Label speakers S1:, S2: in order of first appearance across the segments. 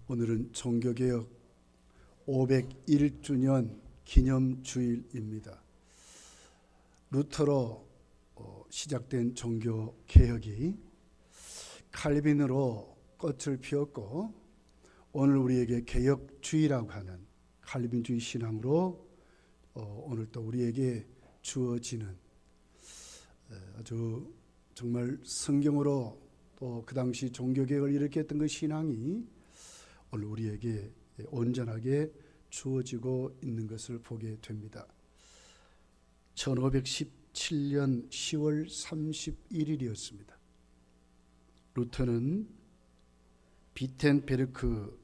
S1: 오늘은 종교개혁 501주년 기념주일입니다. 루터로 시작된 종교개혁이 칼빈으로 꽃을 피웠고, 오늘 우리에게 개혁주의라고 하는 칼빈주의 신앙으로 오늘 또 우리에게 주어지는 아주 정말 성경으로 또 그 당시 종교개혁을 일으켰던 그 신앙이 오늘 우리에게 온전하게 주어지고 있는 것을 보게 됩니다. 1517년 10월 31일이었습니다. 루터는 비텐베르크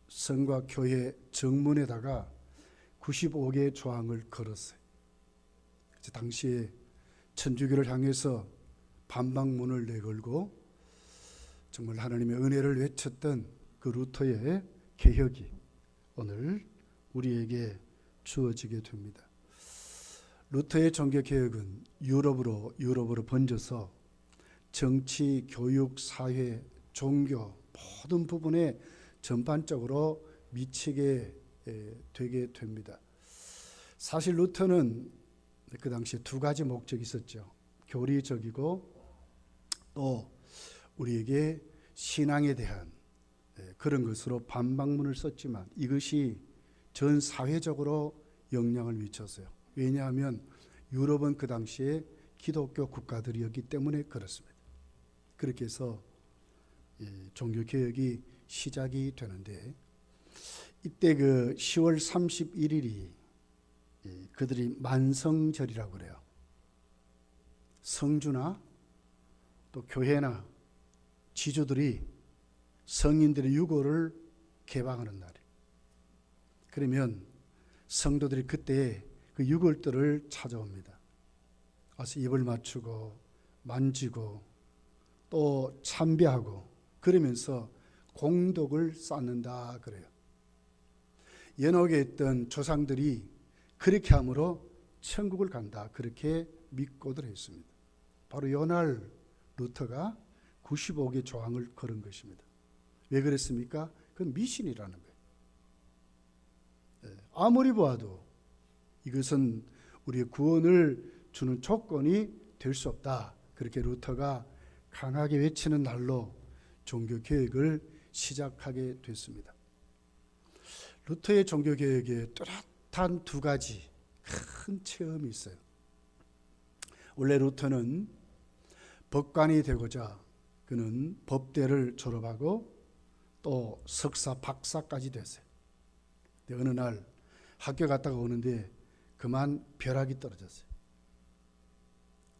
S1: 성과 교회 정문에다가 95개의 조항을 걸었어요. 당시에 천주교를 향해서 반박문을 내걸고 정말 하나님의 은혜를 외쳤던 그 루터의 개혁이 오늘 우리에게 주어지게 됩니다. 루터의 종교개혁은 유럽으로 번져서 정치, 교육, 사회, 종교 모든 부분에 전반적으로 미치게 되게 됩니다. 사실 루터는 그 당시에 두 가지 목적이 있었죠. 교리적이고 또 우리에게 신앙에 대한 그런 것으로 반박문을 썼지만 이것이 전 사회적으로 영향을 미쳤어요. 왜냐하면 유럽은 그 당시에 기독교 국가들이었기 때문에 그렇습니다. 그렇게 해서 종교개혁이 시작이 되는데, 이때 그 10월 31일이 그들이 만성절이라고 그래요. 성주나 또 교회나 지주들이 성인들의 유골을 개방하는 날이에요. 그러면 성도들이 그때 그 유골들을 찾아옵니다. 와서 입을 맞추고 만지고 또 참배하고 그러면서 공덕을 쌓는다 그래요. 연옥에 있던 조상들이 그렇게 함으로 천국을 간다 그렇게 믿고들 했습니다. 바로 요날 루터가 95개 조항을 걸은 것입니다. 왜 그랬습니까? 그건 미신이라는 거예요. 아무리 보아도 이것은 우리의 구원을 주는 조건이 될 수 없다. 그렇게 루터가 강하게 외치는 날로 종교개혁을 시작하게 됐습니다. 루터의 종교개혁에 뚜렷한 두 가지 큰 체험이 있어요. 원래 루터는 법관이 되고자 그는 법대를 졸업하고 또 석사, 박사까지 됐어요. 근데 어느 날 학교 갔다가 오는데 그만 벼락이 떨어졌어요.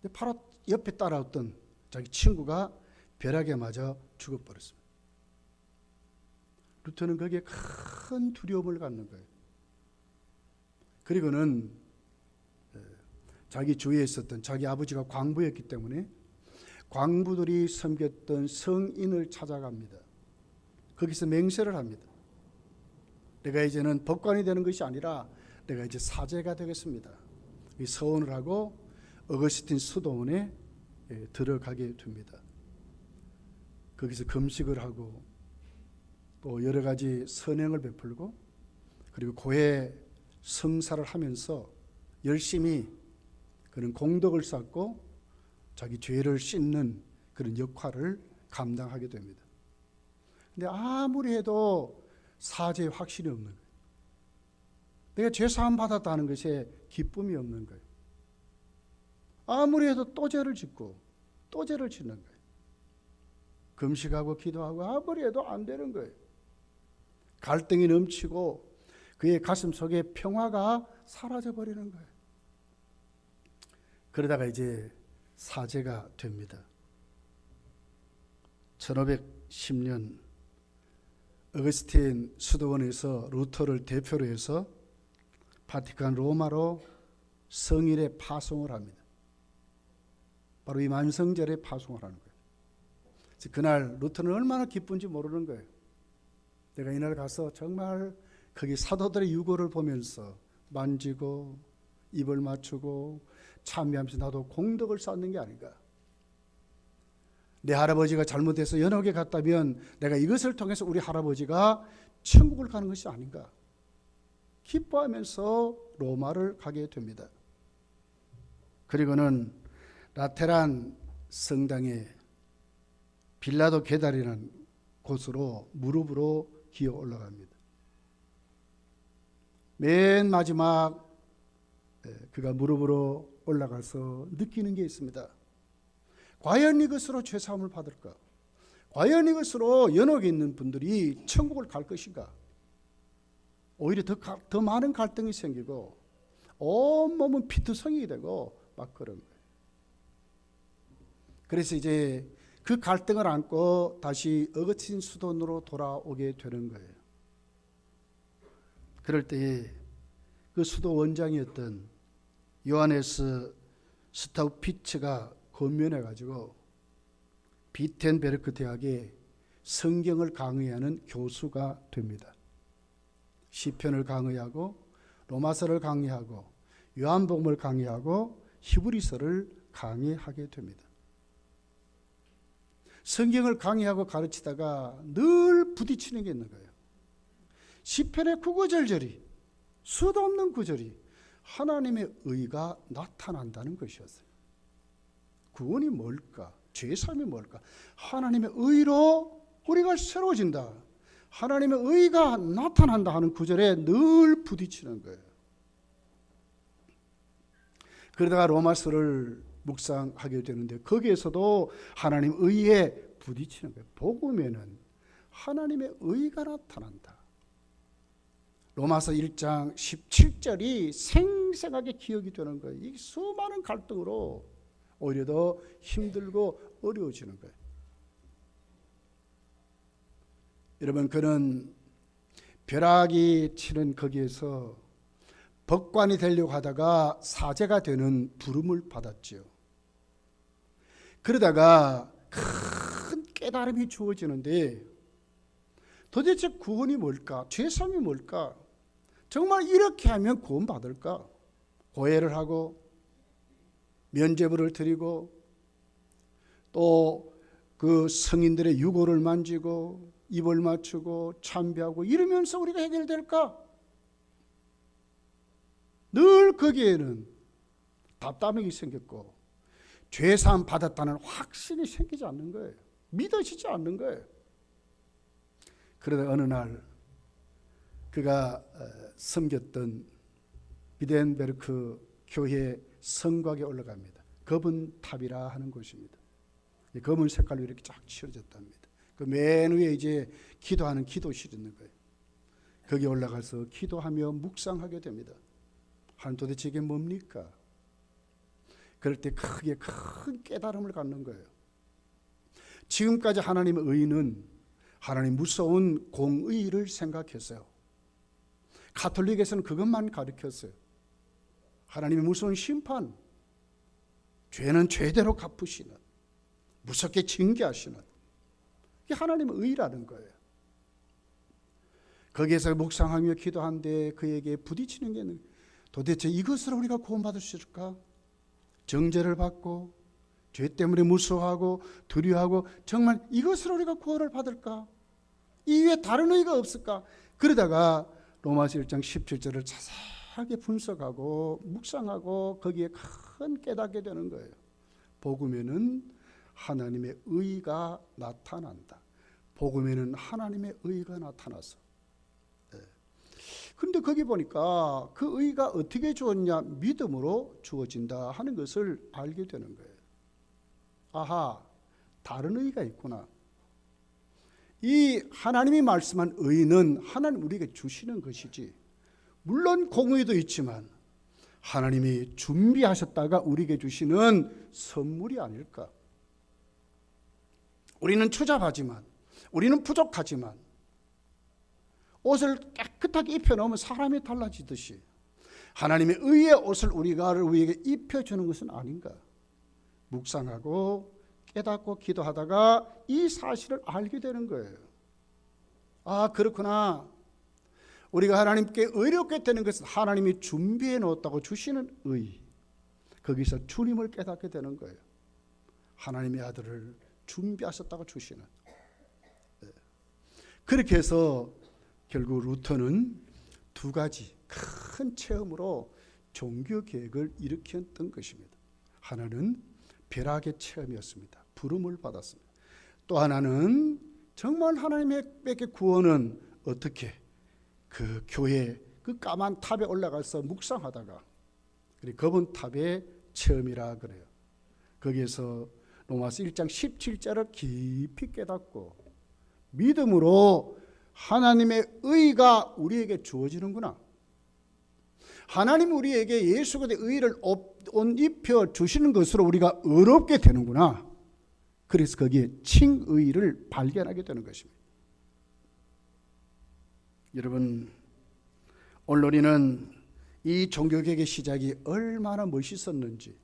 S1: 근데 바로 옆에 따라왔던 자기 친구가 벼락에 맞아 죽어버렸습니다. 루터는 거기에 큰 두려움을 갖는 거예요. 그리고는 자기 주위에 있었던 자기 아버지가 광부였기 때문에 광부들이 섬겼던 성인을 찾아갑니다. 거기서 맹세를 합니다. 내가 이제는 법관이 되는 것이 아니라 내가 이제 사제가 되겠습니다. 서원을 하고 어거스틴 수도원에 들어가게 됩니다. 거기서 금식을 하고 또 여러 가지 선행을 베풀고 그리고 고해 성사를 하면서 열심히 그런 공덕을 쌓고 자기 죄를 씻는 그런 역할을 감당하게 됩니다. 근데 아무리 해도 사죄의 확신이 없는 거예요. 내가 죄사함 받았다는 것에 기쁨이 없는 거예요. 아무리 해도 또 죄를 짓고 또 죄를 짓는 거예요. 금식하고 기도하고 아무리 해도 안 되는 거예요. 갈등이 넘치고 그의 가슴 속에 평화가 사라져버리는 거예요. 그러다가 이제 사제가 됩니다. 1510년 어거스틴 수도원에서 루터를 대표로 해서 바티칸 로마로 성일에 파송을 합니다. 바로 이 만성절에 파송을 하는 거예요. 그날 루터는 얼마나 기쁜지 모르는 거예요. 내가 이날 가서 정말 거기 사도들의 유골을 보면서 만지고 입을 맞추고 참여하면서 나도 공덕을 쌓는 게 아닌가. 내 할아버지가 잘못해서 연옥에 갔다면 내가 이것을 통해서 우리 할아버지가 천국을 가는 것이 아닌가 기뻐하면서 로마를 가게 됩니다. 그리고는 라테란 성당에 빌라도 계달이라는 곳으로 무릎으로 기어 올라갑니다. 맨 마지막 그가 무릎으로 올라가서 느끼는 게 있습니다. 과연 이것으로 죄사함을 받을까? 과연 이것으로 연옥에 있는 분들이 천국을 갈 것인가? 오히려 더 많은 갈등이 생기고 온몸은 피투성이 되고 막 그런 거예요. 그래서 이제 그 갈등을 안고 다시 어거친 수도원으로 돌아오게 되는 거예요. 그럴 때에 그 수도 원장이었던 요하네스 스타우피츠가 권면해 가지고 비텐베르크 대학에 성경을 강의하는 교수가 됩니다. 시편을 강의하고 로마서를 강의하고 요한복음을 강의하고 히브리서를 강의하게 됩니다. 성경을 강의하고 가르치다가 늘 부딪히는 게 있는 거예요. 시편의 구구절절이 수도 없는 구절이 하나님의 의가 나타난다는 것이었어요. 구원이 뭘까? 죄사함이 뭘까? 하나님의 의로 우리가 새로워진다. 하나님의 의가 나타난다 하는 구절에 늘 부딪히는 거예요. 그러다가 로마서를 묵상하게 되는데 거기에서도 하나님 의에 부딪히는 거예요. 복음에는 하나님의 의가 나타난다. 로마서 1장 17절이 생생하게 기억이 되는 거예요. 이 수많은 갈등으로 오히려 더 힘들고 어려워지는 거예요. 여러분, 그는 벼락이 치는 거기에서 법관이 되려고 하다가 사제가 되는 부름을 받았지요. 그러다가 큰 깨달음이 주어지는데 도대체 구원이 뭘까? 죄사함이 뭘까? 정말 이렇게 하면 구원 받을까? 고해를 하고 면죄부를 드리고 또 그 성인들의 유골을 만지고 입을 맞추고 참배하고 이러면서 우리가 해결될까? 늘 거기에는 답답함이 생겼고 죄사함 받았다는 확신이 생기지 않는 거예요. 믿어지지 않는 거예요. 그러다 어느 날 그가 섬겼던 비덴베르크 교회 성곽에 올라갑니다. 검은 탑이라 하는 곳입니다. 검은 색깔로 이렇게 쫙 칠해졌답니다. 그 맨 위에 이제 기도하는 기도실이 있는 거예요. 거기 올라가서 기도하며 묵상하게 됩니다. 하나님 도대체 이게 뭡니까? 그럴 때 크게 큰 깨달음을 갖는 거예요. 지금까지 하나님의 의는 하나님 무서운 공의를 생각했어요. 가톨릭에서는 그것만 가르쳤어요. 하나님의 무서운 심판, 죄는 죄대로 갚으시는, 무섭게 징계하시는, 이게 하나님의 의라는 거예요. 거기에서 묵상하며 기도하는데 그에게 부딪히는 게 있는, 도대체 이것으로 우리가 구원받을 수 있을까? 정죄를 받고 죄 때문에 무서워하고 두려워하고 정말 이것으로 우리가 구원을 받을까? 이외에 다른 의가 없을까? 그러다가 로마서 1장 17절을 자세하게 분석하고 묵상하고 거기에 큰 깨닫게 되는 거예요. 복음에는 하나님의 의가 나타난다. 복음에는 하나님의 의가 나타나서. 그런데 거기 보니까 그 의가 어떻게 주었냐? 믿음으로 주어진다 하는 것을 알게 되는 거예요. 아하, 다른 의가 있구나. 이 하나님이 말씀한 의는 하나님 우리에게 주시는 것이지, 물론 공의도 있지만 하나님이 준비하셨다가 우리에게 주시는 선물이 아닐까. 우리는 추잡하지만, 우리는 부족하지만 옷을 깨끗하게 입혀놓으면 사람이 달라지듯이 하나님의 의의 옷을 우리에게 입혀주는 것은 아닌가. 묵상하고 깨닫고 기도하다가 이 사실을 알게 되는 거예요. 아, 그렇구나. 우리가 하나님께 의롭게 되는 것은 하나님이 준비해 놓았다고 주시는 의. 거기서 주님을 깨닫게 되는 거예요. 하나님의 아들을 준비하셨다고 주시는. 그렇게 해서 결국 루터는 두 가지 큰 체험으로 종교 개혁을 일으켰던 것입니다. 하나는 벼락의 체험이었습니다. 부름을 받았습니다. 또 하나는 정말 하나님께 구원은 어떻게 그 교회 그 까만 탑에 올라가서 묵상하다가 거분탑의 체험이라 그래요. 거기에서 로마서 1장 17절을 깊이 깨닫고 믿음으로 하나님의 의가 우리에게 주어지는구나. 하나님 우리에게 예수 그리스도의 의를 옷 입혀 주시는 것으로 우리가 의롭게 되는구나. 그래서 거기에 칭의를 발견하게 되는 것입니다. 여러분, 오늘 우리는 이 종교개혁의 시작이 얼마나 멋있었는지,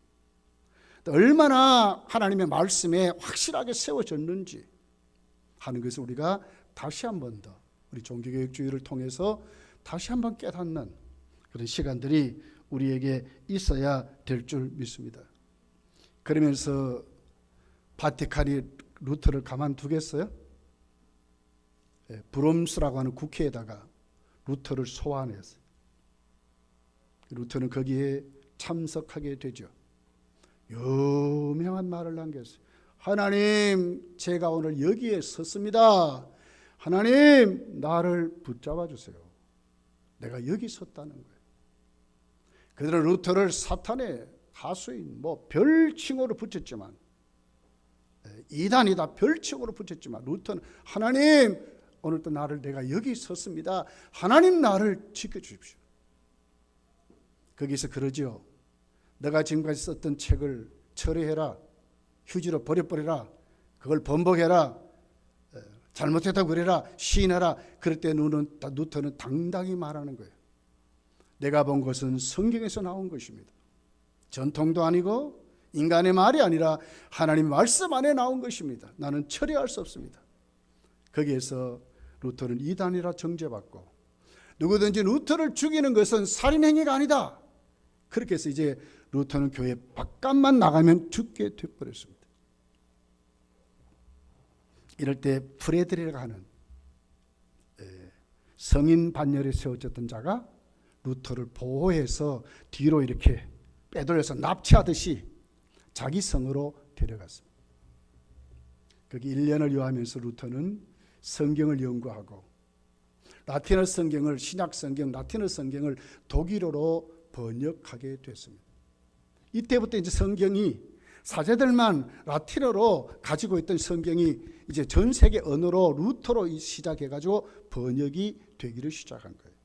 S1: 얼마나 하나님의 말씀에 확실하게 세워졌는지 하는 것을 우리가 다시 한 번 더 우리 종교개혁주의를 통해서 다시 한번 깨닫는 그런 시간들이 우리에게 있어야 될 줄 믿습니다. 그러면서 바티칸이 루터를 가만두겠어요? 브롬스라고 하는 국회에다가 루터를 소환했어요. 루터는 거기에 참석하게 되죠. 유명한 말을 남겼어요. 하나님, 제가 오늘 여기에 섰습니다. 하나님, 나를 붙잡아 주세요. 내가 여기 섰다는 거예요. 그들은 루터를 사탄의 하수인 별칭으로 붙였지만, 이단이다 별칭으로 붙였지만, 루터는 하나님, 오늘도 나를 내가 여기 섰습니다. 하나님, 나를 지켜주십시오. 거기서 그러죠. 너가 지금까지 썼던 책을 철회해라. 휴지로 버려버려라. 그걸 번복해라. 잘못했다고 그래라. 시인하라. 그럴 때 루터는 당당히 말하는 거예요. 내가 본 것은 성경에서 나온 것입니다. 전통도 아니고 인간의 말이 아니라 하나님 말씀 안에 나온 것입니다. 나는 철회할 수 없습니다. 거기에서 루터는 이단이라 정죄받고, 누구든지 루터를 죽이는 것은 살인행위가 아니다. 그렇게 해서 이제 루터는 교회 바깥만 나가면 죽게 되어버렸습니다. 이럴 때 프레드리라고 하는 성인 반열에 세워졌던 자가 루터를 보호해서 뒤로 이렇게 빼돌려서 납치하듯이 자기 성으로 데려갔습니다. 거기 1년을 요하면서 루터는 성경을 연구하고 라틴어 성경을, 신약 성경, 라틴어 성경을 독일어로 번역하게 됐습니다. 이때부터 이제 성경이 사제들만 라틴어로 가지고 있던 성경이 이제 전 세계 언어로 루터로 시작해가지고 번역이 되기를 시작한 거예요.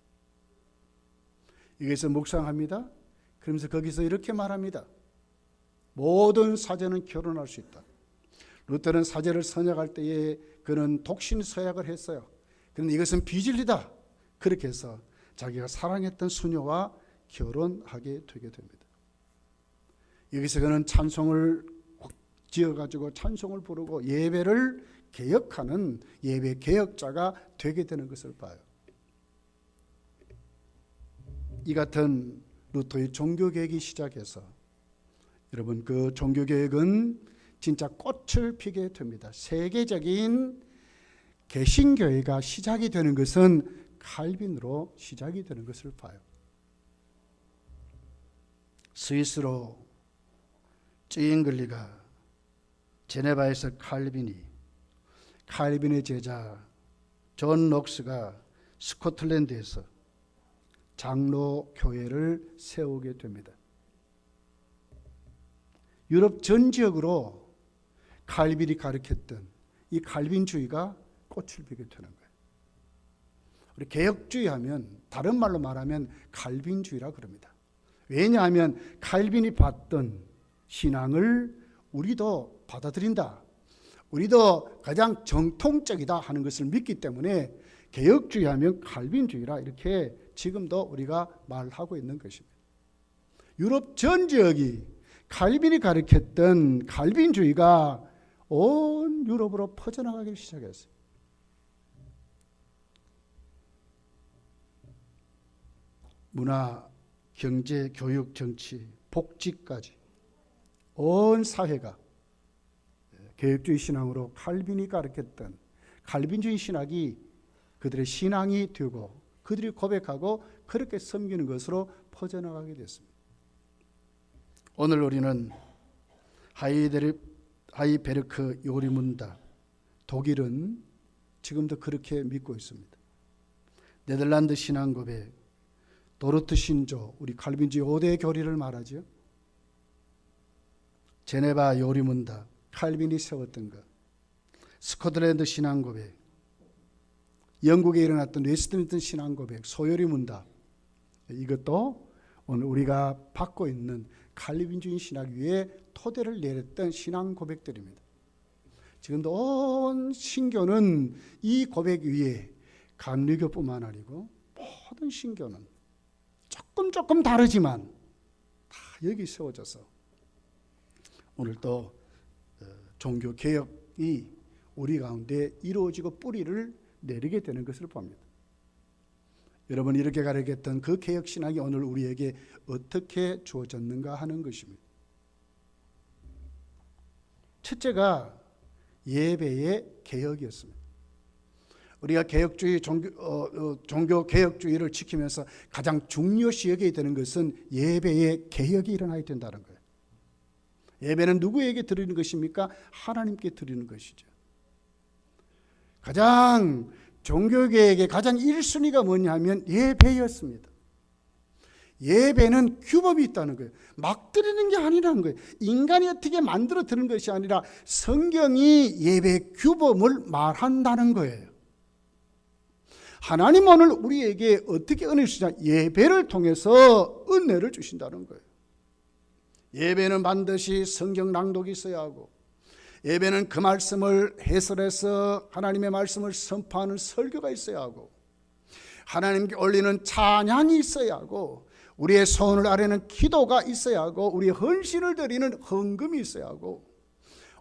S1: 여기서 묵상합니다. 그러면서 거기서 이렇게 말합니다. 모든 사제는 결혼할 수 있다. 루터는 사제를 선약할 때에 그는 독신 서약을 했어요. 그런데 이것은 비진리다. 그렇게 해서 자기가 사랑했던 수녀와 결혼하게 되게 됩니다. 여기서 그는 찬송을 지어가지고 찬송을 부르고 예배를 개혁하는 예배 개혁자가 되게 되는 것을 봐요. 이 같은 루터의 종교개혁이 시작해서 여러분, 그 종교개혁은 진짜 꽃을 피게 됩니다. 세계적인 개신교회가 시작이 되는 것은 칼빈으로 시작이 되는 것을 봐요. 스위스로 찌잉글리가, 제네바에서 칼빈의 제자 존 녹스가 스코틀랜드에서 장로 교회를 세우게 됩니다. 유럽 전 지역으로 칼빈이 가르쳤던 이 칼빈주의가 꽃을 피게 되는 거예요. 우리 개혁주의 하면, 다른 말로 말하면 칼빈주의라 그럽니다. 왜냐하면 칼빈이 봤던 신앙을 우리도 받아들인다, 우리도 가장 정통적이다 하는 것을 믿기 때문에 개혁주의 하면 칼빈주의라 이렇게 지금도 우리가 말하고 있는 것입니다. 유럽 전 지역이 칼빈이 가르쳤던 칼빈주의가 온 유럽으로 퍼져나가기 시작했어요. 문화, 경제, 교육, 정치, 복지까지 온 사회가 개혁주의 신앙으로 칼빈이 가르쳤던 칼빈주의 신학이 그들의 신앙이 되고 그들이 고백하고 그렇게 섬기는 것으로 퍼져나가게 됐습니다. 오늘 우리는 하이베르크 요리문다 독일은 지금도 그렇게 믿고 있습니다. 네덜란드 신앙 고백, 도르트 신조, 우리 칼빈주의 5대 교리를 말하죠. 제네바 요리문다, 칼빈이 세웠던 것, 스코틀랜드 신앙 고백, 영국에 일어났던 웨스트민스터 신앙 고백, 소요리문답, 이것도 오늘 우리가 받고 있는 칼빈주의 신학 위에 토대를 내렸던 신앙 고백들입니다. 지금도 온 신교는 이 고백 위에 감리교뿐만 아니고 모든 신교는 조금 다르지만 다 여기 세워져서 오늘 또 종교 개혁이 우리 가운데 이루어지고 뿌리를 내리게 되는 것을 봅니다. 여러분, 이렇게 가르쳤던 그 개혁 신학이 오늘 우리에게 어떻게 주어졌는가 하는 것입니다. 첫째가 예배의 개혁이었습니다. 우리가 개혁주의 종교 개혁주의를 지키면서 가장 중요시 여겨야 되는 것은 예배의 개혁이 일어나야 된다는 거예요. 예배는 누구에게 드리는 것입니까? 하나님께 드리는 것이죠. 가장 종교계에게 가장 1순위가 뭐냐면 예배였습니다. 예배는 규범이 있다는 거예요. 막 드리는 게 아니라는 거예요. 인간이 어떻게 만들어 드리는 것이 아니라 성경이 예배 규범을 말한다는 거예요. 하나님 오늘 우리에게 어떻게 은혜를 주시냐? 예배를 통해서 은혜를 주신다는 거예요. 예배는 반드시 성경 낭독이 있어야 하고, 예배는 그 말씀을 해설해서 하나님의 말씀을 선포하는 설교가 있어야 하고, 하나님께 올리는 찬양이 있어야 하고, 우리의 소원을 아뢰는 기도가 있어야 하고, 우리의 헌신을 드리는 헌금이 있어야 하고,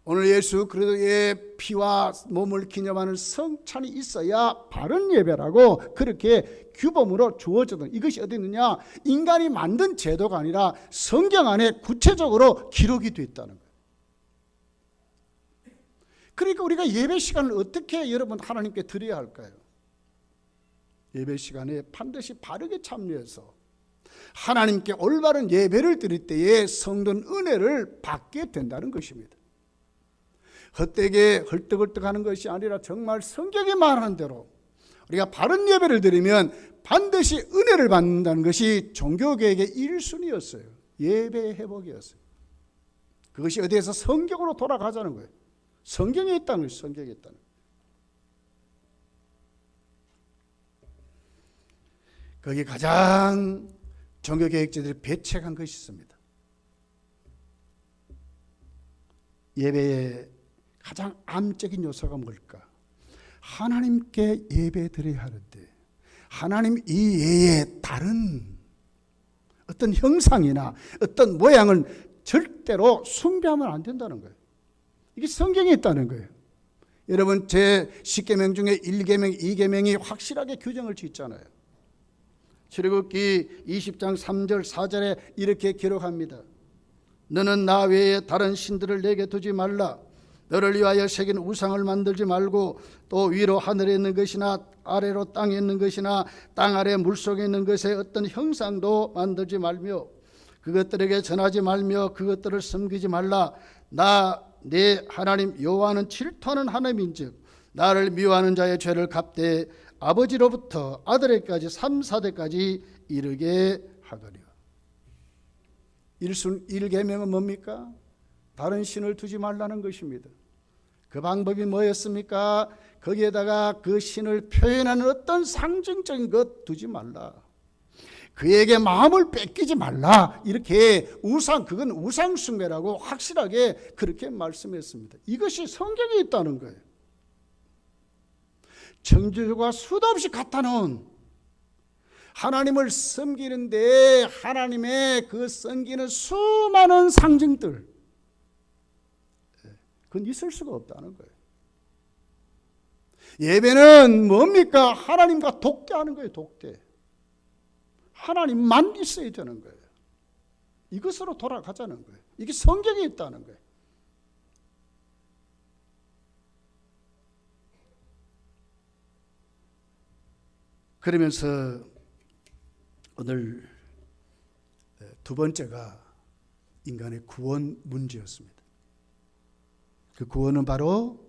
S1: 오늘 예수 그리스도의 피와 몸을 기념하는 성찬이 있어야 바른 예배라고 그렇게 규범으로 주어졌던, 이것이 어디 있느냐? 인간이 만든 제도가 아니라 성경 안에 구체적으로 기록이 되어 있다는 거예요. 그러니까 우리가 예배 시간을 어떻게 여러분 하나님께 드려야 할까요? 예배 시간에 반드시 바르게 참여해서 하나님께 올바른 예배를 드릴 때에 성도는 은혜를 받게 된다는 것입니다. 헛되게 헐떡헐떡하는 것이 아니라 정말 성경이 말하는 대로 우리가 바른 예배를 드리면 반드시 은혜를 받는다는 것이 종교개혁의 1순위였어요. 예배의 회복이었어요. 그것이 어디에서 성경으로 돌아가자는 거예요. 성경에 있다는 거예요. 성경에 있다는 거예요. 거기에 가장 종교개혁자들이 배척한 것이 있습니다. 예배의 가장 암적인 요소가 뭘까? 하나님께 예배 드려야 하는데 하나님 이외에 다른 어떤 형상이나 어떤 모양을 절대로 숭배하면 안 된다는 거예요. 이게 성경에 있다는 거예요. 여러분, 제 10계명 중에 1계명, 2계명이 확실하게 규정을 짓잖아요. 출애굽기 20장 3절 4절에 이렇게 기록합니다. 너는 나 외에 다른 신들을 내게 두지 말라. 너를 위하여 새긴 우상을 만들지 말고 또 위로 하늘에 있는 것이나 아래로 땅에 있는 것이나 땅 아래 물속에 있는 것의 어떤 형상도 만들지 말며 그것들에게 전하지 말며 그것들을 섬기지 말라. 나 내 하나님 여호와는 질투하는 하나님인즉 나를 미워하는 자의 죄를 갚되 아버지로부터 아들에게까지 3, 4대까지 이르게 하거니와. 1계명은 뭡니까? 다른 신을 두지 말라는 것입니다. 그 방법이 뭐였습니까? 거기에다가 그 신을 표현하는 어떤 상징적인 것 두지 말라. 그에게 마음을 뺏기지 말라. 이렇게 그건 우상 숭배라고 확실하게 그렇게 말씀했습니다. 이것이 성경에 있다는 거예요. 창조주가 수도 없이 갖다 놓은 하나님을 섬기는데 하나님의 그 섬기는 수많은 상징들, 그건 있을 수가 없다는 거예요. 예배는 뭡니까? 하나님과 독대하는 거예요. 독대. 하나님만 있어야 되는 거예요. 이것으로 돌아가자는 거예요. 이게 성경에 있다는 거예요. 그러면서 오늘 두 번째가 인간의 구원 문제였습니다. 그 구원은 바로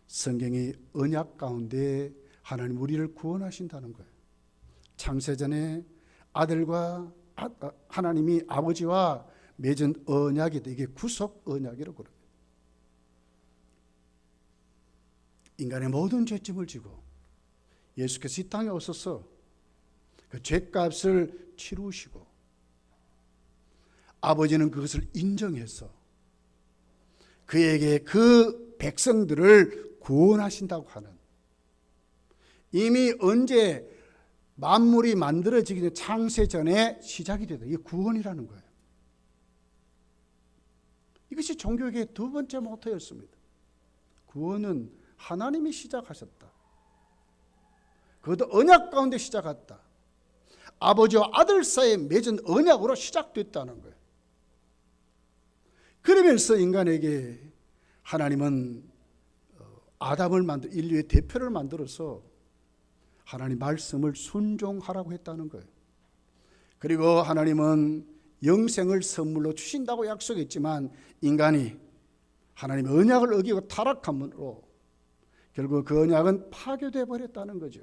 S1: 성경의 언약 가운데 하나님 우리를 구원하신다는 거예요. 창세전에 아들과 하나님이 아버지와 맺은 언약이다. 이게 구속 언약이라고 그럽니다. 인간의 모든 죄짐을 지고 예수께서 이 땅에 오셔서 그 죄값을 치루시고 아버지는 그것을 인정해서 그에게 그 백성들을 구원하신다고 하는, 이미 언제 만물이 만들어지기 전 창세 전에 시작이 되다. 이게 구원이라는 거예요. 이것이 종교계의 두 번째 모토였습니다. 구원은 하나님이 시작하셨다. 그것도 언약 가운데 시작했다. 아버지와 아들 사이에 맺은 언약으로 시작됐다는 거예요. 그러면서 인간에게 하나님은 아담을 만들, 인류의 대표를 만들어서 하나님 말씀을 순종하라고 했다는 거예요. 그리고 하나님은 영생을 선물로 주신다고 약속했지만 인간이 하나님의 언약을 어기고 타락함으로 결국 그 언약은 파괴되어 버렸다는 거죠.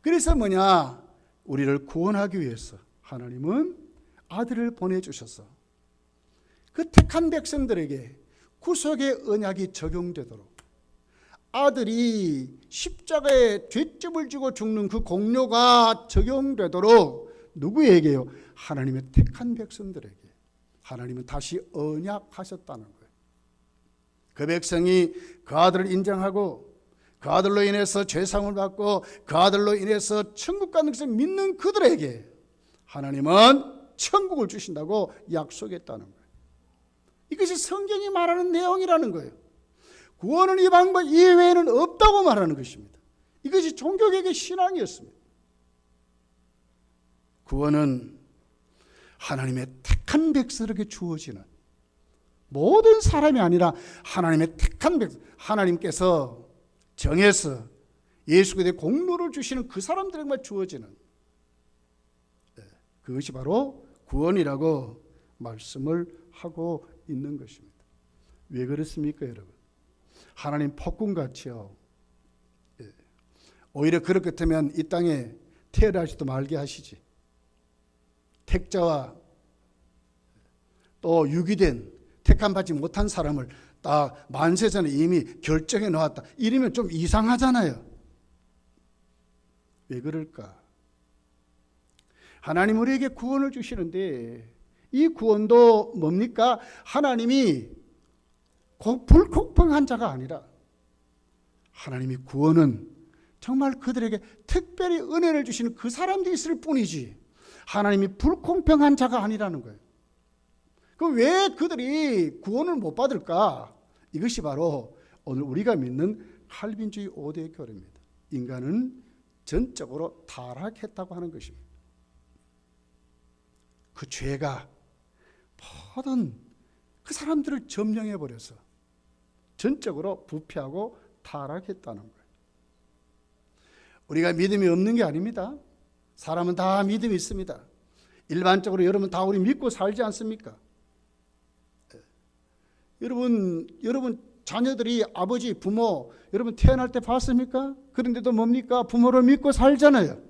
S1: 그래서 뭐냐? 우리를 구원하기 위해서 하나님은 아들을 보내주셔서 그 택한 백성들에게 구속의 언약이 적용되도록, 아들이 십자가에 죄점을 지고 죽는 그 공로가 적용되도록 누구에게요? 하나님의 택한 백성들에게 하나님은 다시 언약하셨다는 거예요. 그 백성이 그 아들을 인정하고 그 아들로 인해서 죄사함을 받고 그 아들로 인해서 천국 가는 것을 믿는 그들에게 하나님은 천국을 주신다고 약속했다는 거예요. 이것이 성경이 말하는 내용이라는 거예요. 구원은 이 방법 이외에는 없다고 말하는 것입니다. 이것이 종교개혁의 신앙이었습니다. 구원은 하나님의 택한 백성에게 주어지는, 모든 사람이 아니라 하나님의 택한 백성, 하나님께서 정해서 예수 그리스도의 공로를 주시는 그 사람들에게만 주어지는, 그것이 바로 구원이라고 말씀을 하고 있는 것입니다. 왜 그렇습니까, 여러분? 하나님 폭군같이요, 오히려 그렇게 되면 이 땅에 태어나지도 말게 하시지. 택자와 또 유기된 택함받지 못한 사람을 딱 만세 전에 이미 결정해 놓았다, 이러면 좀 이상하잖아요. 왜 그럴까? 하나님 우리에게 구원을 주시는데 이 구원도 뭡니까? 하나님이 불공평한 자가 아니라 하나님이 구원은 정말 그들에게 특별히 은혜를 주시는 그 사람들이 있을 뿐이지 하나님이 불공평한 자가 아니라는 거예요. 그럼 왜 그들이 구원을 못 받을까? 이것이 바로 오늘 우리가 믿는 칼빈주의 5대 교리입니다. 인간은 전적으로 타락했다고 하는 것입니다. 그 죄가 모든 그 사람들을 점령해버려서 전적으로 부패하고 타락했다는 거예요. 우리가 믿음이 없는 게 아닙니다. 사람은 다 믿음이 있습니다. 일반적으로 여러분 다 우리 믿고 살지 않습니까? 여러분 자녀들이 아버지, 부모 여러분 태어날 때 봤습니까? 그런데도 뭡니까? 부모를 믿고 살잖아요.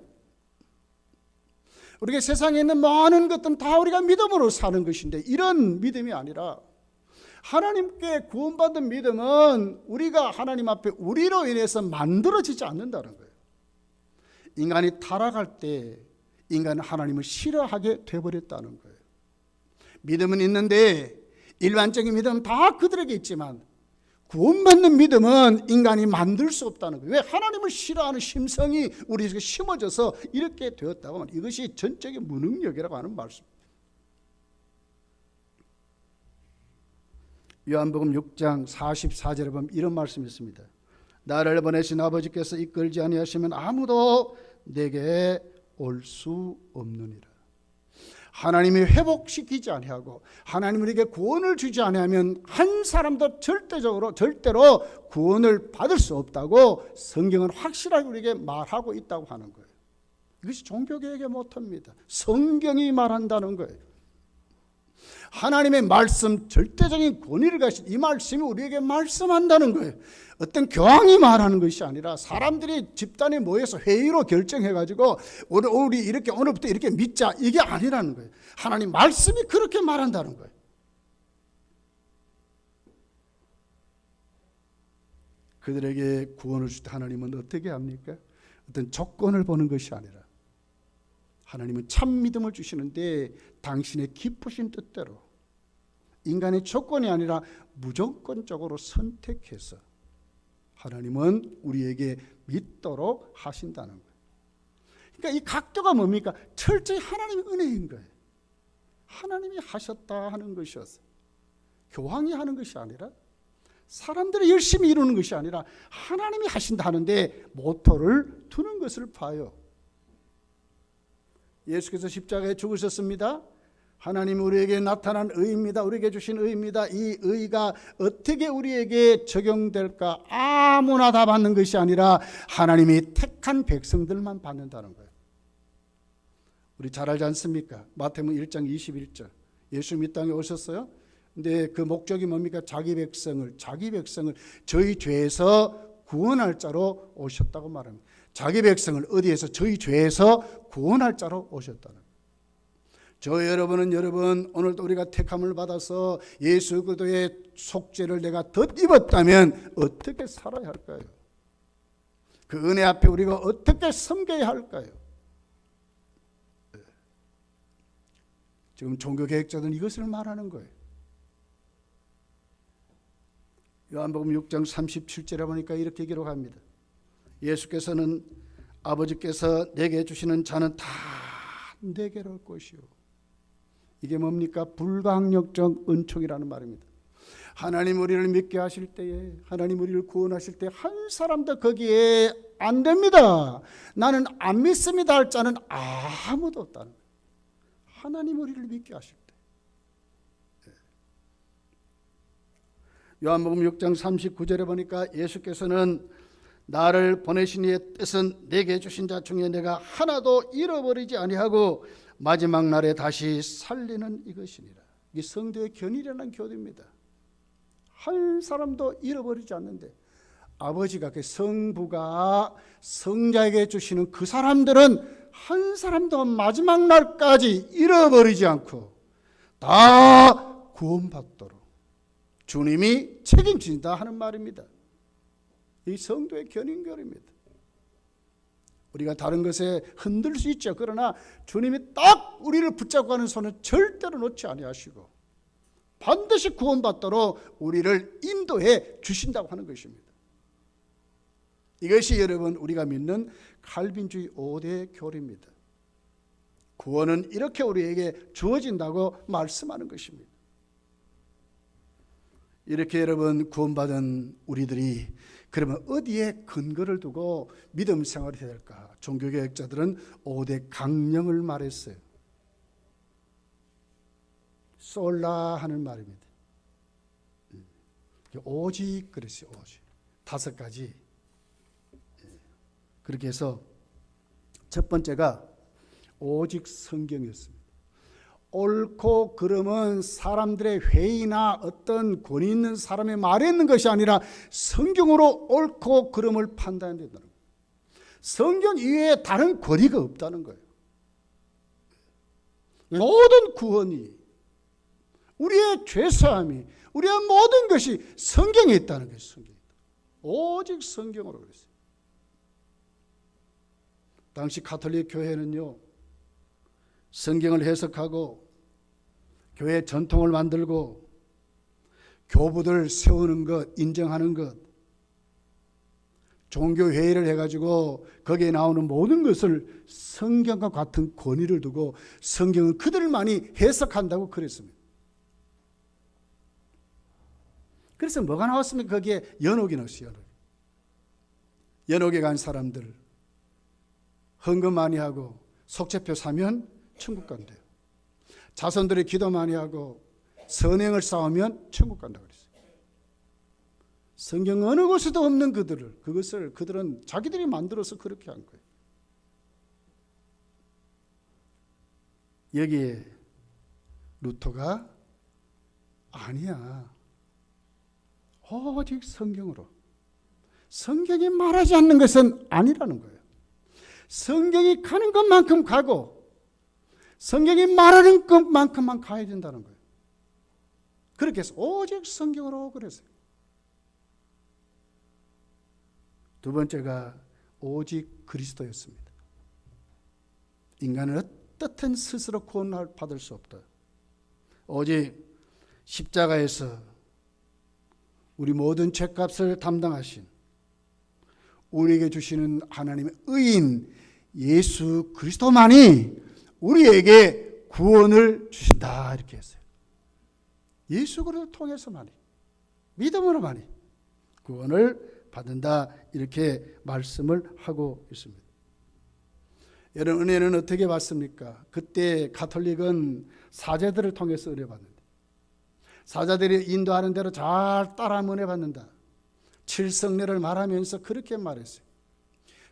S1: 우리가 세상에 있는 많은 것들은 다 우리가 믿음으로 사는 것인데 이런 믿음이 아니라 하나님께 구원받은 믿음은 우리가 하나님 앞에 우리로 인해서 만들어지지 않는다는 거예요. 인간이 타락할 때 인간은 하나님을 싫어하게 되어버렸다는 거예요. 믿음은 있는데 일반적인 믿음은 다 그들에게 있지만 구원받는 믿음은 인간이 만들 수 없다는 거예요. 왜? 하나님을 싫어하는 심성이 우리에게 심어져서 이렇게 되었다고 하면 이것이 전적인 무능력이라고 하는 말씀. 요한복음 6장 44절에 보면 이런 말씀이 있습니다. 나를 보내신 아버지께서 이끌지 아니하시면 아무도 내게 올 수 없느니라. 하나님이 회복시키지 아니하고 하나님 우리에게 구원을 주지 아니하면 한 사람도 절대로 구원을 받을 수 없다고 성경은 확실하게 우리에게 말하고 있다고 하는 거예요. 이것이 종교개혁의 모토입니다. 성경이 말한다는 거예요. 하나님의 말씀, 절대적인 권위를 가진 이 말씀이 우리에게 말씀한다는 거예요. 어떤 교황이 말하는 것이 아니라 사람들이 집단에 모여서 회의로 결정해가지고 우리 이렇게 오늘부터 이렇게 믿자, 이게 아니라는 거예요. 하나님 말씀이 그렇게 말한다는 거예요. 그들에게 구원을 줄 때 하나님은 어떻게 합니까? 어떤 조건을 보는 것이 아니라 하나님은 참 믿음을 주시는데 당신의 깊으신 뜻대로 인간의 조건이 아니라 무조건적으로 선택해서 하나님은 우리에게 믿도록 하신다는 거예요. 그러니까 이 각도가 뭡니까? 철저히 하나님의 은혜인 거예요. 하나님이 하셨다 하는 것이었어요. 교황이 하는 것이 아니라 사람들이 열심히 이루는 것이 아니라 하나님이 하신다 하는데 모토를 두는 것을 봐요. 예수께서 십자가에 죽으셨습니다. 하나님이 우리에게 나타난 의입니다. 우리에게 주신 의입니다. 이 의가 어떻게 우리에게 적용될까? 아무나 다 받는 것이 아니라 하나님이 택한 백성들만 받는다는 거예요. 우리 잘 알지 않습니까? 마태복음 1장 21절. 예수님 이 땅에 오셨어요. 근데 그 목적이 뭡니까? 자기 백성을 저희 죄에서 구원할 자로 오셨다고 말합니다. 자기 백성을 어디에서? 저희 죄에서 구원할 자로 오셨다는 거예요. 저 여러분 오늘도 우리가 택함을 받아서 예수 그리스도의 속죄를 내가 덧입었다면 어떻게 살아야 할까요? 그 은혜 앞에 우리가 어떻게 섬겨야 할까요? 지금 종교개혁자들은 이것을 말하는 거예요. 요한복음 6장 37절에 보니까 이렇게 기록합니다. 예수께서는 아버지께서 내게 주시는 자는 다 내게로 올 것이요. 이게 뭡니까? 불가항력적 은총이라는 말입니다. 하나님 우리를 믿게 하실 때에, 하나님 우리를 구원하실 때 한 사람도 거기에 안 됩니다, 나는 안 믿습니다 할 자는 아무도 없다는 거예요. 하나님 우리를 믿게 하실 때. 요한복음 6장 39절에 보니까 예수께서는 나를 보내신 이의 뜻은 내게 주신 자 중에 내가 하나도 잃어버리지 아니하고 마지막 날에 다시 살리는 이것이니라. 이게 성도의 견이라는 교리입니다. 한 사람도 잃어버리지 않는데 아버지가, 그 성부가 성자에게 주시는 그 사람들은 한 사람도 마지막 날까지 잃어버리지 않고 다 구원받도록 주님이 책임진다 하는 말입니다. 이 성도의 견인교리입니다. 우리가 다른 것에 흔들 수 있죠. 그러나 주님이 딱 우리를 붙잡고 가는 손은 절대로 놓지 아니하시고 반드시 구원받도록 우리를 인도해 주신다고 하는 것입니다. 이것이 여러분 우리가 믿는 칼빈주의 5대 교리입니다. 구원은 이렇게 우리에게 주어진다고 말씀하는 것입니다. 이렇게 여러분 구원받은 우리들이 그러면 어디에 근거를 두고 믿음 생활이 해야 될까? 종교개혁자들은 5대 강령을 말했어요. 솔라 하는 말입니다. 오직 그랬어요. 오직 5가지. 그렇게 해서 첫 번째가 오직 성경이었습니다. 옳고 그름은 사람들의 회의나 어떤 권위 있는 사람의 말에 있는 것이 아니라 성경으로 옳고 그름을 판단해야 된다는 거예요. 성경 이외에 다른 권위가 없다는 거예요. 모든 구원이, 우리의 죄사함이, 우리의 모든 것이 성경에 있다는 거예요. 성경에. 오직 성경으로 그랬어요. 당시 가톨릭 교회는요, 성경을 해석하고 교회 전통을 만들고 교부들 세우는 것, 인정하는 것, 종교회의를 해가지고 거기에 나오는 모든 것을 성경과 같은 권위를 두고 성경은 그들만이 해석한다고 그랬습니다. 그래서 뭐가 나왔습니까? 거기에 연옥이 나왔어요. 연옥에 간 사람들 헌금 많이 하고 속죄표 사면 천국 간대요. 자손들이 기도 많이 하고 선행을 쌓으면 천국 간다고 그랬어요. 성경 어느 곳에도 없는 그것을 그들은 자기들이 만들어서 그렇게 한 거예요. 여기에 루터가 아니야. 오직 성경으로. 성경이 말하지 않는 것은 아니라는 거예요. 성경이 가는 것만큼 가고 성경이 말하는 것만큼만 가야 된다는 거예요. 그렇게 해서 오직 성경으로 그랬어요. 두 번째가 오직 그리스도였습니다. 인간은 어떻든 스스로 구원을 받을 수 없다. 오직 십자가에서 우리 모든 죄값을 담당하신 우리에게 주시는 하나님의 의인 예수 그리스도만이 우리에게 구원을 주신다 이렇게 했어요. 예수 그리스도를 통해서만이, 믿음으로만이 구원을 받는다 이렇게 말씀을 하고 있습니다. 여러분, 은혜는 어떻게 받습니까? 그때 가톨릭은 사제들을 통해서 은혜 받는다. 사자들이 인도하는 대로 잘 따라하면 은혜 받는다. 칠성례를 말하면서 그렇게 말했어요.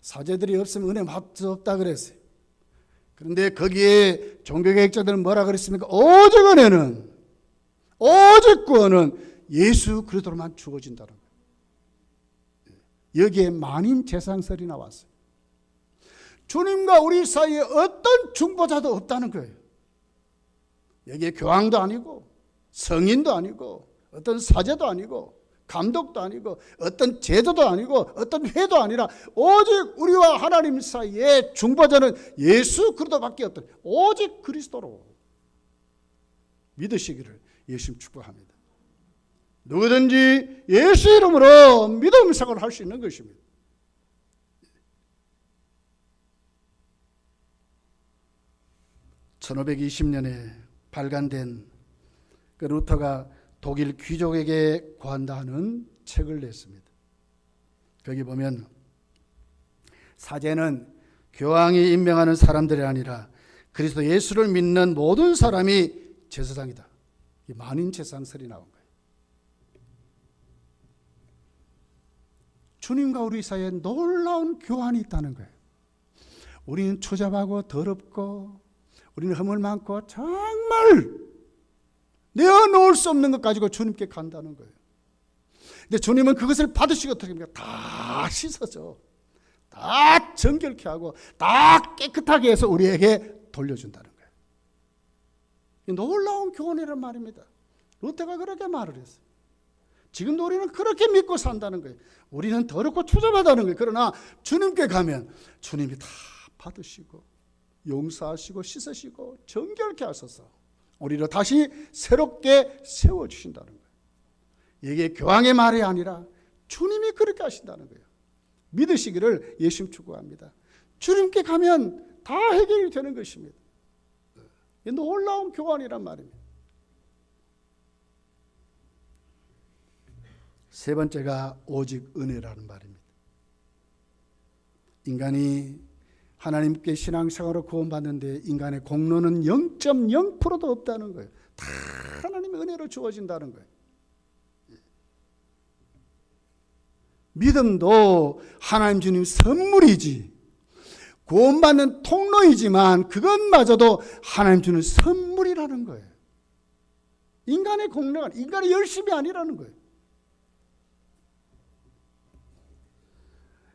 S1: 사제들이 없으면 은혜 받을 수 없다 그랬어요. 그런데 거기에 종교개혁자들은 뭐라 그랬습니까? 오직 은혜는, 오직 구원은 예수 그리스도로만 주어진다는 거예요. 여기에 만인 제상설이 나왔어요. 주님과 우리 사이에 어떤 중보자도 없다는 거예요. 여기에 교황도 아니고 성인도 아니고 어떤 사제도 아니고 감독도 아니고 어떤 제도도 아니고 어떤 회도 아니라 오직 우리와 하나님 사이에 중보자는 예수 그리스도밖에 없다. 오직 그리스도로 믿으시기를 예수님 축복합니다. 누구든지 예수 이름으로 믿음 생활을 할 수 있는 것입니다. (1520년에) 발간된 그 루터가 독일 귀족에게 구한다 하는 책을 냈습니다. 거기 보면 사제는 교황이 임명하는 사람들이 아니라 그리스도 예수를 믿는 모든 사람이 제사장이다. 만인제상설이 나온 거예요. 주님과 우리 사이에 놀라운 교환이 있다는 거예요. 우리는 초잡하고 더럽고 우리는 허물 많고 정말 내어놓을 수 없는 것 가지고 주님께 간다는 거예요. 근데 주님은 그것을 받으시고 어떻게 합니까? 다 씻어줘. 다 정결케 하고 다 깨끗하게 해서 우리에게 돌려준다는 거예요. 놀라운 교훈이란 말입니다. 루터가 그렇게 말을 했어요. 지금도 우리는 그렇게 믿고 산다는 거예요. 우리는 더럽고 초잡하다는 거예요. 그러나 주님께 가면 주님이 다 받으시고 용서하시고 씻으시고 정결케 하셔서 우리를 다시 새롭게 세워주신다는 거예요. 이게 교황의 말이 아니라 주님이 그렇게 하신다는 거예요. 믿으시기를 예수님 축복합니다. 주님께 가면 다 해결이 되는 것입니다. 놀라운 교환이란 말입니다. 세 번째가 오직 은혜라는 말입니다. 인간이 하나님께 신앙생활로 구원받는데 인간의 공로는 0.0%도 없다는 거예요. 다 하나님의 은혜로 주어진다는 거예요. 믿음도 하나님 주님 선물이지 구원받는 통로이지만 그것마저도 하나님 주는 선물이라는 거예요. 인간의 공로가 인간의 열심이 아니라는 거예요.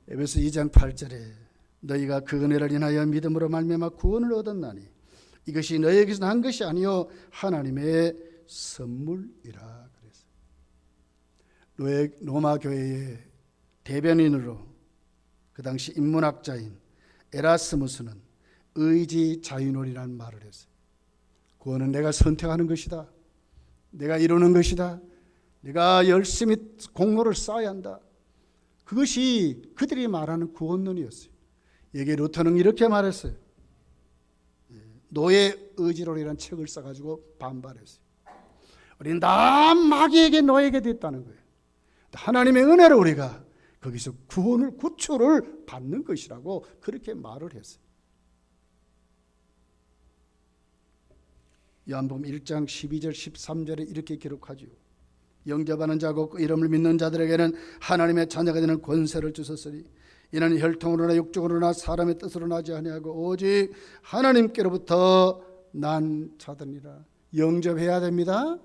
S1: 에베소 2장 8절에 너희가 그 은혜를 인하여 믿음으로 말미암아 구원을 얻었나니 이것이 너희에게서 난 것이 아니요 하나님의 선물이라 그랬어요. 로마 교회의 대변인으로 그 당시 인문학자인 에라스무스는 의지 자유론이라는 말을 했어요. 구원은 내가 선택하는 것이다. 내가 이루는 것이다. 내가 열심히 공로를 쌓아야 한다. 그것이 그들이 말하는 구원론이었어요. 여기에 루터는 이렇게 말했어요. 노예 의지론이라는 책을 써가지고 반발했어요. 우리는 다 마귀에게 노예게 됐다는 거예요. 하나님의 은혜로 우리가 거기서 구원을 구출을 받는 것이라고 그렇게 말을 했어요. 요한복음 1장 12절 13절에 이렇게 기록하죠. 영접하는 자고 그 이름을 믿는 자들에게는 하나님의 자녀가 되는 권세를 주셨으니 이는 혈통으로나 육적으로나 사람의 뜻으로 나지 아니하고 오직 하나님께로부터 난 자들이라. 영접해야 됩니다.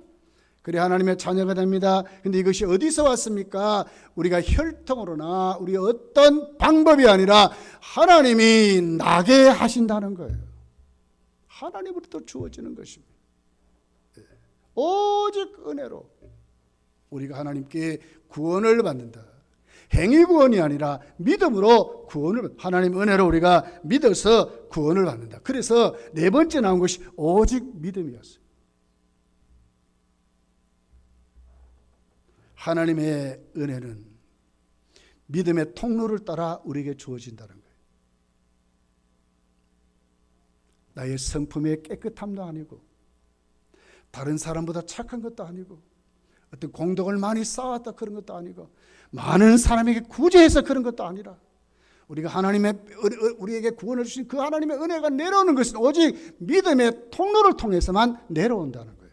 S1: 그래 하나님의 자녀가 됩니다. 근데 이것이 어디서 왔습니까? 우리가 혈통으로나 우리 어떤 방법이 아니라 하나님이 나게 하신다는 거예요. 하나님으로부터 주어지는 것입니다. 오직 은혜로 우리가 하나님께 구원을 받는다. 행위 구원이 아니라 믿음으로 구원을, 하나님 은혜로 우리가 믿어서 구원을 받는다. 그래서 네 번째 나온 것이 오직 믿음이었어요. 하나님의 은혜는 믿음의 통로를 따라 우리에게 주어진다는 거예요. 나의 성품의 깨끗함도 아니고 다른 사람보다 착한 것도 아니고 어떤 공덕을 많이 쌓았다 그런 것도 아니고 많은 사람에게 구제해서 그런 것도 아니라 우리가 우리에게 구원을 주신 그 하나님의 은혜가 내려오는 것은 오직 믿음의 통로를 통해서만 내려온다는 거예요.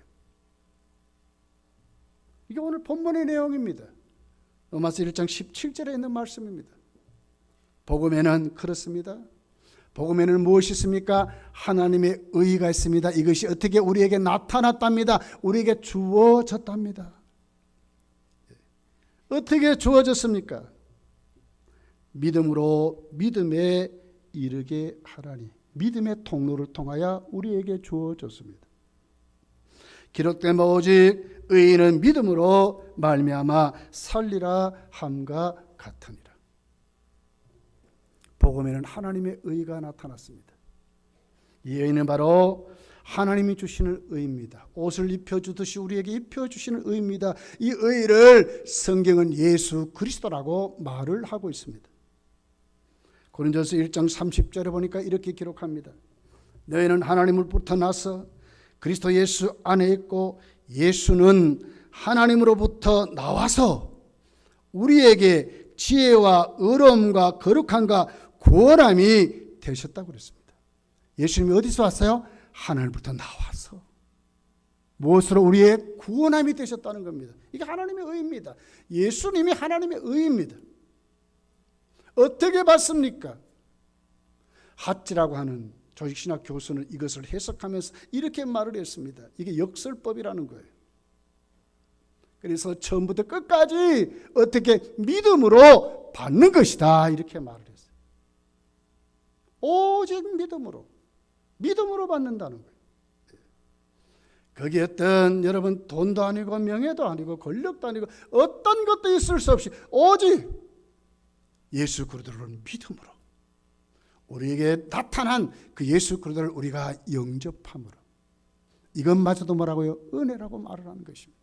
S1: 이게 오늘 본문의 내용입니다. 로마서 1장 17절에 있는 말씀입니다. 복음에는 그렇습니다. 복음에는 무엇이 있습니까? 하나님의 의가 있습니다. 이것이 어떻게 우리에게 나타났답니다. 우리에게 주어졌답니다. 어떻게 주어졌습니까? 믿음으로 믿음에 이르게 하라니. 믿음의 통로를 통하여 우리에게 주어졌습니다. 기록된 바 오직 의인은 믿음으로 말미암아 살리라 함과 같으니라. 복음에는 하나님의 의가 나타났습니다. 이 의는 바로 하나님이 주시는 의입니다. 옷을 입혀주듯이 우리에게 입혀주시는 의입니다. 이 의를 성경은 예수 그리스도라고 말을 하고 있습니다. 고린도서 1장 30절에 보니까 이렇게 기록합니다. 너희는 하나님으로부터 나서 그리스도 예수 안에 있고 예수는 하나님으로부터 나와서 우리에게 지혜와 의로움과 거룩함과 구원함이 되셨다고 그랬습니다. 예수님이 어디서 왔어요? 하나님부터 나와서 무엇으로 우리의 구원함이 되셨다는 겁니다. 이게 하나님의 의입니다. 예수님이 하나님의 의입니다. 어떻게 봤습니까? 핫지라고 하는 조직신학 교수는 이것을 해석하면서 이렇게 말을 했습니다. 이게 역설법이라는 거예요. 그래서 처음부터 끝까지 어떻게 믿음으로 받는 것이다 이렇게 말을 했어요. 오직 믿음으로 받는다는 거예요. 거기에 어떤 여러분 돈도 아니고 명예도 아니고 권력도 아니고 어떤 것도 있을 수 없이 오직 예수 그리스도를 믿음으로 우리에게 나타난 그 예수 그리스도를 우리가 영접함으로 이것마저도 뭐라고요? 은혜라고 말을 하는 것입니다.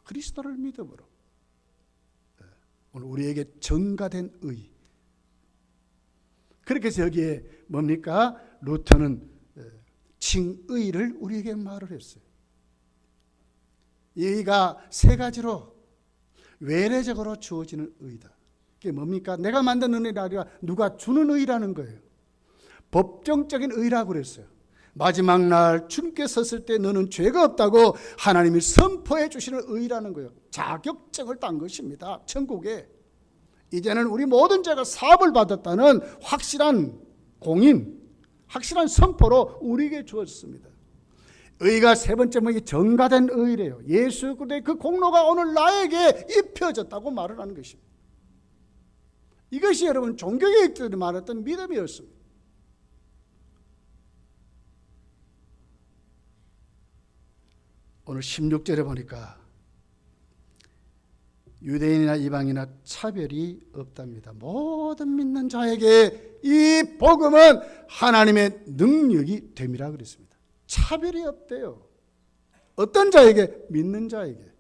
S1: 그리스도를 믿음으로 오늘 우리에게 전가된 의. 그렇게 해서 여기에 뭡니까? 루터는 칭의를 우리에게 말을 했어요. 이 의가 세 가지로 외래적으로 주어지는 의다. 그게 뭡니까? 내가 만든 은혜가 아니라 누가 주는 의라는 거예요. 법정적인 의라고 그랬어요. 마지막 날 주님께 섰을 때 너는 죄가 없다고 하나님이 선포해 주시는 의라는 거예요. 자격증을 딴 것입니다. 천국에 이제는 우리 모든 죄가 사함을 받았다는 확실한 공인, 확실한 선포로 우리에게 주어졌습니다. 의가 세 번째 뭐이 전가된 의래요. 예수 그리스도의 그 공로가 오늘 나에게 입혀졌다고 말을 하는 것입니다. 이것이 여러분 종교개혁들이 말했던 믿음이었습니다. 오늘 16절에 보니까 유대인이나 이방이나 차별이 없답니다. 모든 믿는 자에게 이 복음은 하나님의 능력이 됨이라 그랬습니다. 차별이 없대요. 어떤 자에게? 믿는 자에게.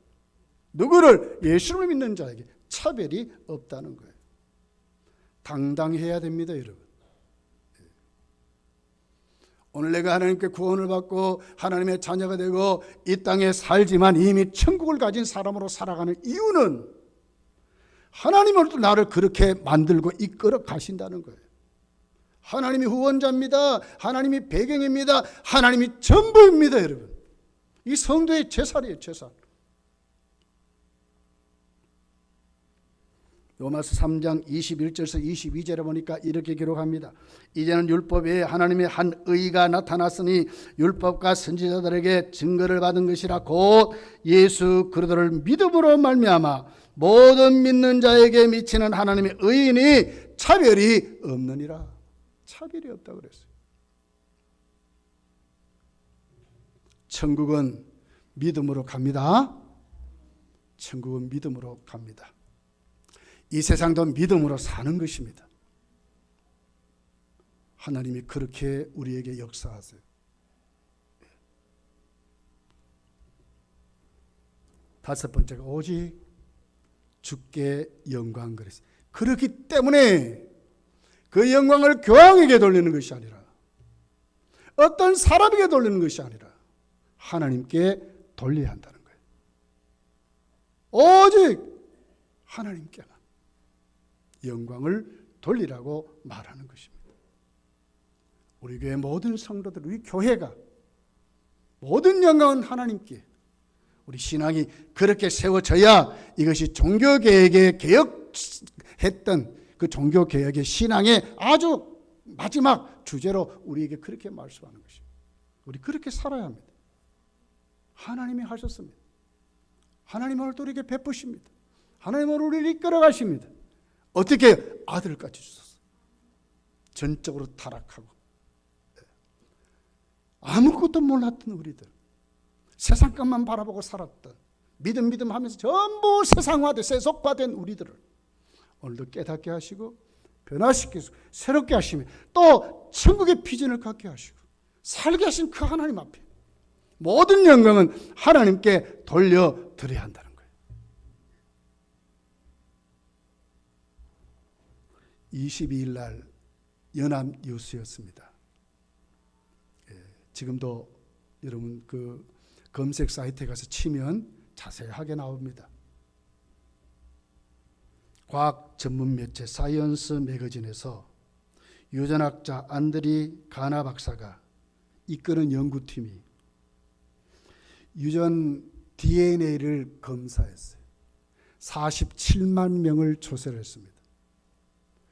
S1: 누구를? 예수를 믿는 자에게 차별이 없다는 거예요. 당당해야 됩니다, 여러분. 오늘 내가 하나님께 구원을 받고 하나님의 자녀가 되고 이 땅에 살지만 이미 천국을 가진 사람으로 살아가는 이유는 하나님으로부터 나를 그렇게 만들고 이끌어 가신다는 거예요. 하나님이 후원자입니다. 하나님이 배경입니다. 하나님이 전부입니다, 여러분. 이 성도의 제살이에요, 제살. 로마서 3장 21절에서 22절에 보니까 이렇게 기록합니다. 이제는 율법 외에 하나님의 한 의가 나타났으니 율법과 선지자들에게 증거를 받은 것이라 곧 예수 그리스도를 믿음으로 말미암아 모든 믿는 자에게 미치는 하나님의 의인이 차별이 없느니라. 차별이 없다고 그랬어요. 천국은 믿음으로 갑니다. 천국은 믿음으로 갑니다. 이 세상도 믿음으로 사는 것입니다. 하나님이 그렇게 우리에게 역사하세요. 다섯 번째가 오직 주께 영광 그랬어요. 그렇기 때문에 그 영광을 교황에게 돌리는 것이 아니라 어떤 사람에게 돌리는 것이 아니라 하나님께 돌려야 한다는 거예요. 오직 하나님께만 영광을 돌리라고 말하는 것입니다. 우리 교회 모든 성도들, 우리 교회가 모든 영광은 하나님께, 우리 신앙이 그렇게 세워져야 이것이 종교개혁에 개혁했던 그 종교개혁의 신앙의 아주 마지막 주제로 우리에게 그렇게 말씀하는 것입니다. 우리 그렇게 살아야 합니다. 하나님이 하셨습니다. 하나님은 오늘 또 우리에게 베푸십니다. 하나님은 우리를 이끌어 가십니다. 어떻게? 아들까지 주셨어요. 전적으로 타락하고 아무것도 몰랐던 우리들, 세상 것만 바라보고 살았던 믿음 하면서 전부 세상화된 세속화된 우리들을 오늘도 깨닫게 하시고 변화시키시고 새롭게 하시며 또 천국의 비전을 갖게 하시고 살게 하신 그 하나님 앞에 모든 영광은 하나님께 돌려드려야 한다는 거예요. 22일 날 연합뉴스였습니다. 지금도 여러분 그 검색 사이트에 가서 치면 자세하게 나옵니다. 과학 전문 매체 사이언스 매거진에서 유전학자 안드리 가나 박사가 이끄는 연구팀이 유전 DNA를 검사했어요. 47만 명을 조사를 했습니다.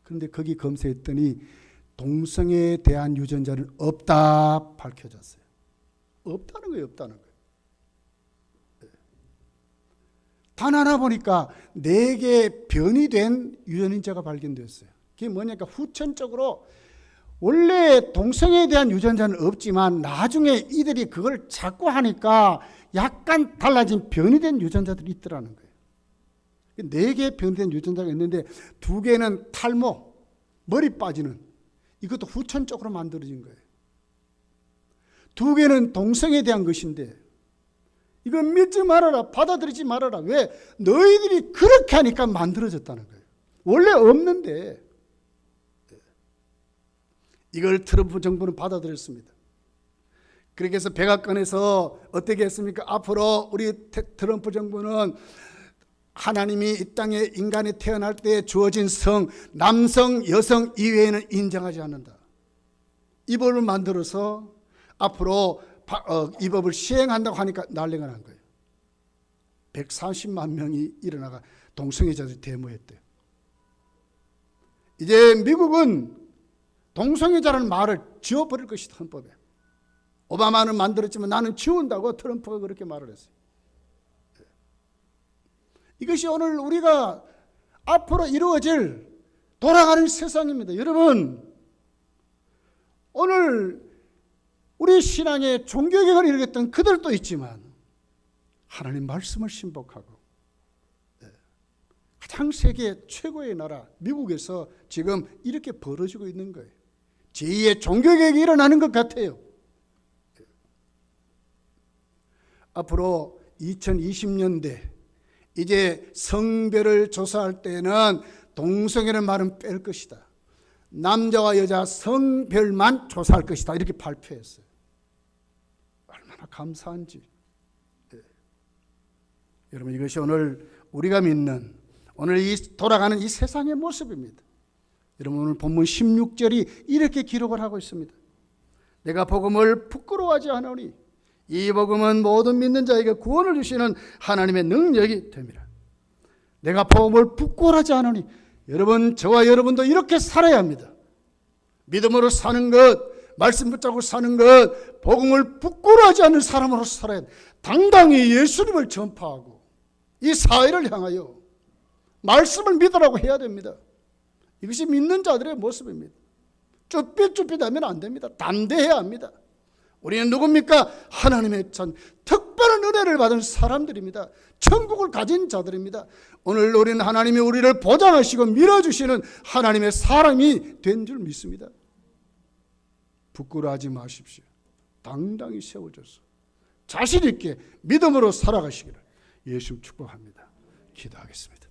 S1: 그런데 거기 검사했더니 동성애에 대한 유전자는 없다 밝혀졌어요. 없다는 거예요. 없다는 거예요. 단 하나 보니까 4개 변이 된 유전인자가 발견됐어요. 그게 뭐냐니까 후천적으로 원래 동성애에 대한 유전자는 없지만 나중에 이들이 그걸 자꾸 하니까 약간 달라진 변이 된 유전자들이 있더라는 거예요. 4개 변이 된 유전자가 있는데 2개는 탈모, 머리 빠지는, 이것도 후천적으로 만들어진 거예요. 2개는 동성애에 대한 것인데 이건 믿지 말아라, 받아들이지 말아라. 왜? 너희들이 그렇게 하니까 만들어졌다는 거예요. 원래 없는데 이걸 트럼프 정부는 받아들였습니다. 그렇게 해서 백악관에서 어떻게 했습니까? 앞으로 우리 트럼프 정부는 하나님이 이 땅에 인간이 태어날 때 주어진 성, 남성, 여성 이외에는 인정하지 않는다. 이 법을 만들어서 앞으로 이 법을 시행한다고 하니까 난리가 난 거예요. 140만 명이 일어나가 동성애자들이 데모했대요. 이제 미국은 동성애자라는 말을 지워버릴 것이다, 헌법에. 오바마는 만들었지만 나는 지운다고 트럼프가 그렇게 말을 했어요. 이것이 오늘 우리가 앞으로 이루어질 돌아가는 세상입니다. 여러분, 오늘 우리 신앙의 종교개혁을 이루겠던 그들도 있지만 하나님 말씀을 신복하고 가장 세계 최고의 나라 미국에서 지금 이렇게 벌어지고 있는 거예요. 제2의 종교개혁이 일어나는 것 같아요. 앞으로 2020년대 이제 성별을 조사할 때는 동성애라는 말은 뺄 것이다. 남자와 여자 성별만 조사할 것이다. 이렇게 발표했어요. 얼마나 감사한지. 여러분, 이것이 오늘 우리가 믿는 오늘 이 돌아가는 이 세상의 모습입니다. 여러분 오늘 본문 16절이 이렇게 기록을 하고 있습니다. 내가 복음을 부끄러워하지 않으니 이 복음은 모든 믿는 자에게 구원을 주시는 하나님의 능력이 됩니다. 내가 복음을 부끄러워하지 않으니 여러분 저와 여러분도 이렇게 살아야 합니다. 믿음으로 사는 것, 말씀 붙잡고 사는 것, 복음을 부끄러워하지 않는 사람으로서 살아야 합니다. 당당히 예수님을 전파하고 이 사회를 향하여 말씀을 믿으라고 해야 됩니다. 이것이 믿는 자들의 모습입니다. 쭈삣쭈삣하면 안 됩니다. 담대해야 합니다. 우리는 누굽니까? 하나님의 전 특별한 은혜를 받은 사람들입니다. 천국을 가진 자들입니다. 오늘 우리는 하나님이 우리를 보장하시고 밀어주시는 하나님의 사람이 된 줄 믿습니다. 부끄러워하지 마십시오. 당당히 세워져서 자신 있게 믿음으로 살아가시기를 예수 축복합니다. 기도하겠습니다.